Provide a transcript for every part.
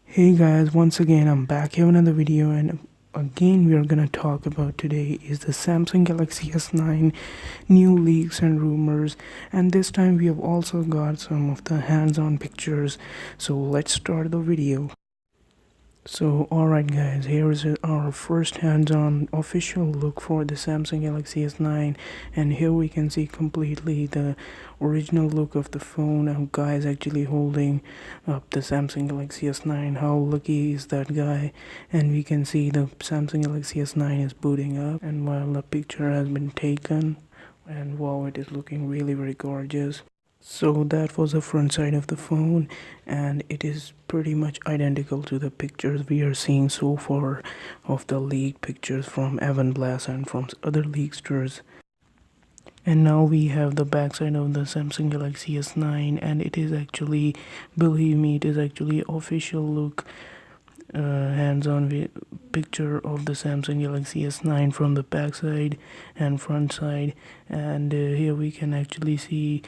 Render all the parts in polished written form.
Hey guys, once again I'm back here with another video, and again we are gonna talk about today is the Samsung Galaxy S9 new leaks and rumors, and this time we have also got some of the hands-on pictures. So let's start the video. So alright guys, here is our first hands-on official look for the Samsung Galaxy S9, and here we can see completely the original look of the phone. A guy is actually holding up the Samsung Galaxy S9. How lucky is that guy? And we can see the Samsung Galaxy S9 is booting up, and while the picture has been taken, and wow, it is looking really very gorgeous. So that was the front side of the phone, and it is pretty much identical to the pictures we are seeing so far of the leaked pictures from Evan Blass and from other leaksters. And now we have the backside of the Samsung Galaxy S9, and it is actually, believe me, it is actually official look, hands-on picture of the Samsung Galaxy S9 from the backside and front side. And here we can actually see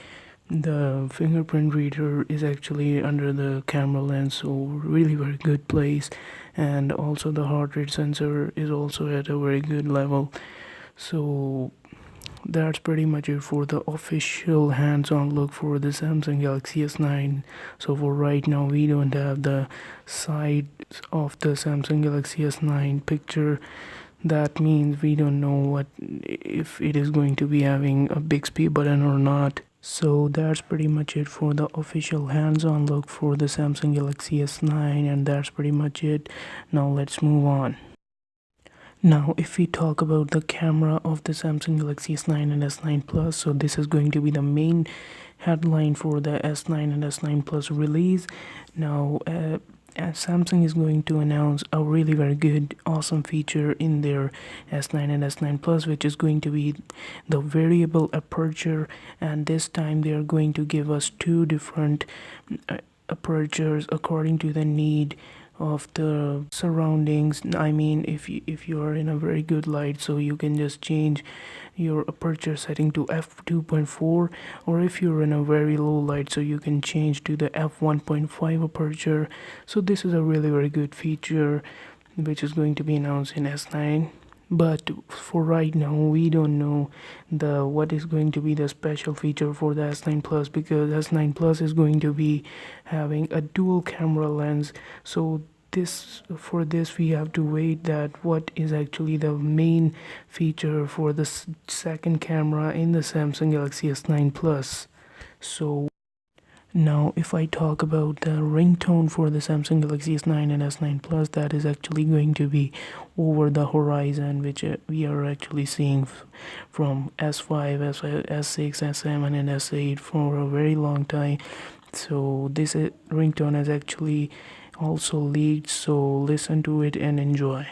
the fingerprint reader is actually under the camera lens, so really very good place, and also the heart rate sensor is also at a very good level. So that's pretty much it for the official hands-on look for the Samsung Galaxy S9. So for right now we don't have the side of the Samsung Galaxy S9 picture. That means we don't know what if it is going to be having a Bixby button or not. So that's pretty much it for the official hands-on look for the Samsung Galaxy S9, and that's pretty much it. Now let's move on. Now if we talk about the camera of the Samsung Galaxy S9 and S9 Plus, so this is going to be the main headline for the S9 and S9 Plus release. Now Samsung is going to announce a really very good awesome feature in their S9 and S9 Plus, which is going to be the variable aperture, and this time they are going to give us two different apertures according to the need of the surroundings. I mean, if you are in a very good light, so you can just change your aperture setting to f2.4, or if you're in a very low light, so you can change to the f1.5 aperture. So this is a really very good feature which is going to be announced in S9. But for right now we don't know what is going to be the special feature for the S9 Plus, because S9 Plus is going to be having a dual camera lens. So for this we have to wait that what is actually the main feature for the second camera in the Samsung Galaxy S9 Plus. So now if I talk about the ringtone for the Samsung Galaxy S9 and S9 Plus, that is actually going to be over the horizon, which we are actually seeing from S5, S6, S7 and S8 for a very long time. So this ringtone has actually also leaked, so listen to it and enjoy.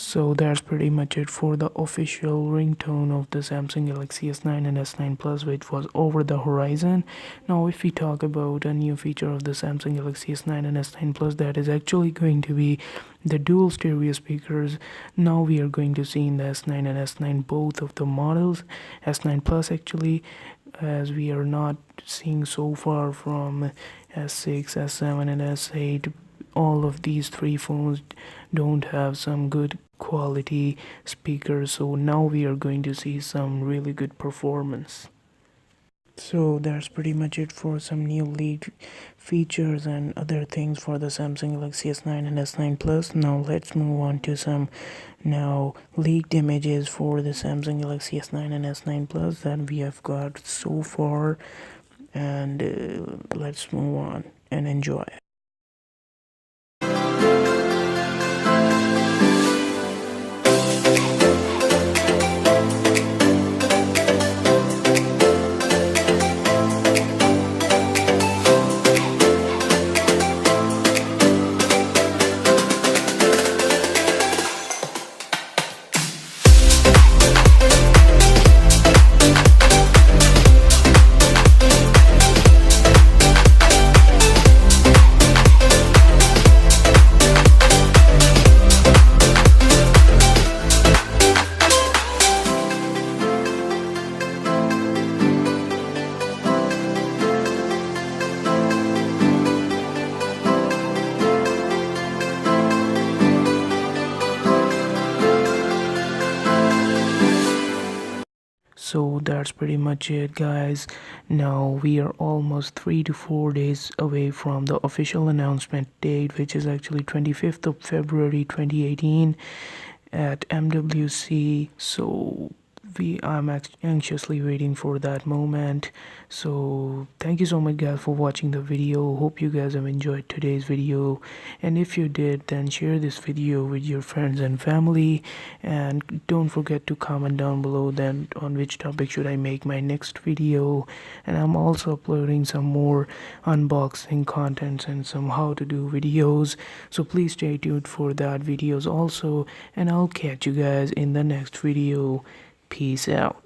So that's pretty much it for the official ringtone of the Samsung Galaxy S9 and S9 Plus, which was over the horizon. Now if we talk about a new feature of the Samsung Galaxy S9 and S9 Plus, that is actually going to be the dual stereo speakers. Now we are going to see in the S9 and S9 both of the models, S9 Plus actually, as we are not seeing so far from S6, S7 and S8. All of these three phones don't have some good quality speakers, so now we are going to see some really good performance. So that's pretty much it for some new leaked features and other things for the Samsung Galaxy S9 and S9 Plus. Now let's move on to some now leaked images for the Samsung Galaxy S9 and S9 Plus that we have got so far, and let's move on and enjoy. So that's pretty much it, guys. Now we are almost 3 to 4 days away from the official announcement date, which is actually 25th of February 2018 at MWC. So I'm anxiously waiting for that moment. So thank you so much, guys, for watching the video. Hope you guys have enjoyed today's video, and if you did, then share this video with your friends and family, and don't forget to comment down below then on which topic should I make my next video. And I'm also uploading some more unboxing contents and some how to do videos, so please stay tuned for that videos also, and I'll catch you guys in the next video. Peace out.